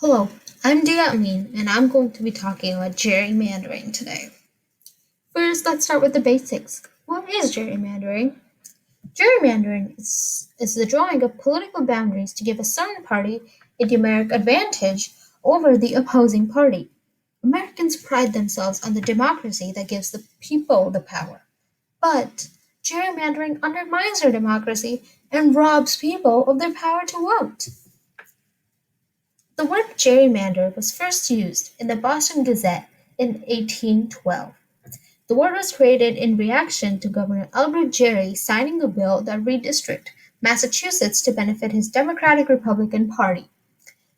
Hello, I'm Dia Amin, and I'm going to be talking about gerrymandering today. First, let's start with the basics. What is gerrymandering? Gerrymandering is the drawing of political boundaries to give a certain party a numeric advantage over the opposing party. Americans pride themselves on the democracy that gives the people the power. But gerrymandering undermines our democracy and robs people of their power to vote. The word gerrymander was first used in the Boston Gazette in 1812. The word was created in reaction to Governor Albert Gerry signing a bill that redistricted Massachusetts to benefit his Democratic Republican Party.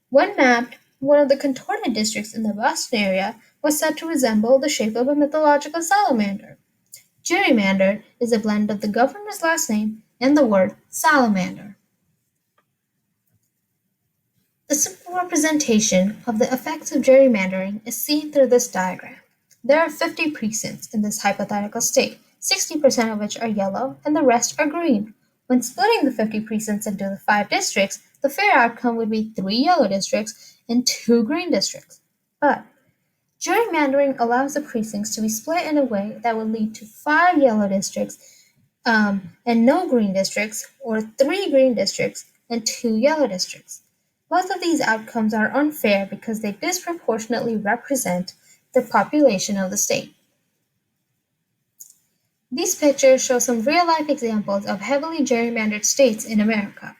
When mapped, one of the contorted districts in the Boston area was said to resemble the shape of a mythological salamander. Gerrymander is a blend of the governor's last name and the word salamander. The simple representation of the effects of gerrymandering is seen through this diagram. There are 50 precincts in this hypothetical state, 60% of which are yellow and the rest are green. When splitting the 50 precincts into the 5 districts, the fair outcome would be 3 yellow districts and 2 green districts. But gerrymandering allows the precincts to be split in a way that would lead to 5 yellow districts and no green districts, or 3 green districts and 2 yellow districts. Both of these outcomes are unfair because they disproportionately represent the population of the state. These pictures show some real-life examples of heavily gerrymandered states in America.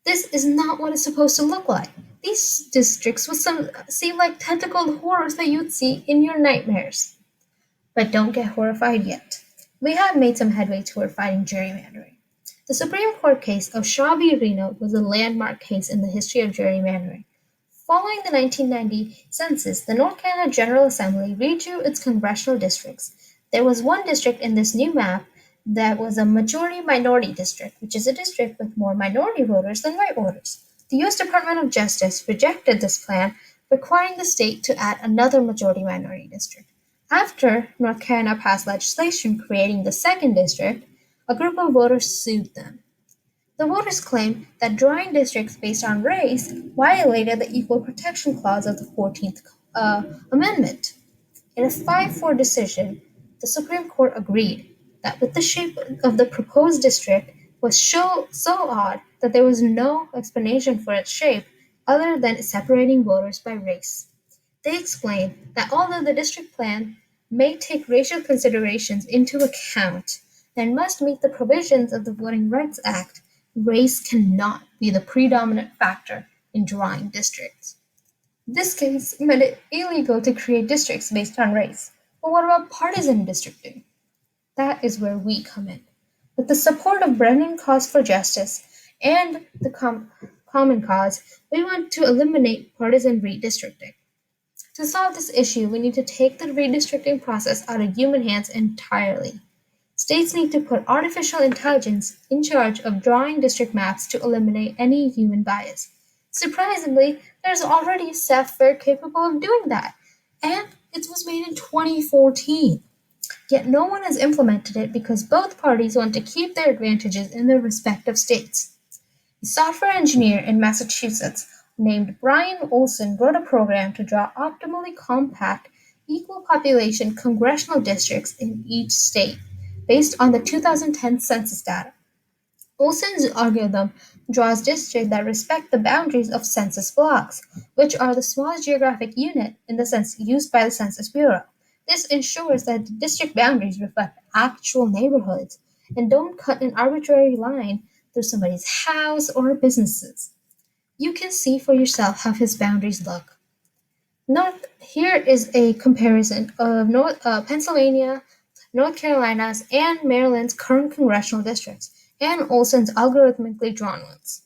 This is not what it's supposed to look like. These districts would seem like tentacled horrors that you'd see in your nightmares. But don't get horrified yet. We have made some headway toward fighting gerrymandering. The Supreme Court case of Shabi, Reno was a landmark case in the history of gerrymandering. Following the 1990 census, the North Carolina General Assembly redrew its congressional districts. There was one district in this new map that was a majority-minority district, which is a district with more minority voters than white voters. The U.S. Department of Justice rejected this plan, requiring the state to add another majority-minority district. After North Carolina passed legislation creating the second district, a group of voters sued them. The voters claimed that drawing districts based on race violated the Equal Protection Clause of the 14th Amendment. In a 5-4 decision, the Supreme Court agreed that with the shape of the proposed district was so odd that there was no explanation for its shape other than separating voters by race. They explained that although the district plan may take racial considerations into account and must meet the provisions of the Voting Rights Act, race cannot be the predominant factor in drawing districts. This case made it illegal to create districts based on race. But what about partisan districting? That is where we come in. With the support of Brennan Cause for Justice and the Common Cause, we want to eliminate partisan redistricting. To solve this issue, we need to take the redistricting process out of human hands entirely. States need to put artificial intelligence in charge of drawing district maps to eliminate any human bias. Surprisingly, there's already a software capable of doing that, and it was made in 2014. Yet no one has implemented it because both parties want to keep their advantages in their respective states. A software engineer in Massachusetts named Brian Olson wrote a program to draw optimally compact, equal population congressional districts in each state, based on the 2010 census data. Olson's algorithm draws districts that respect the boundaries of census blocks, which are the smallest geographic unit in the sense used by the Census Bureau. This ensures that the district boundaries reflect actual neighborhoods and don't cut an arbitrary line through somebody's house or businesses. You can see for yourself how his boundaries look. Here is a comparison of Pennsylvania, North Carolina's, and Maryland's current congressional districts, and Olson's algorithmically drawn ones.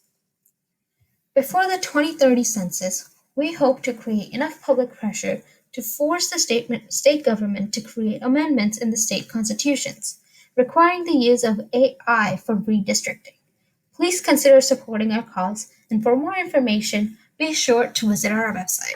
Before the 2030 census, we hope to create enough public pressure to force the state government to create amendments in the state constitutions, requiring the use of AI for redistricting. Please consider supporting our cause, and for more information, be sure to visit our website.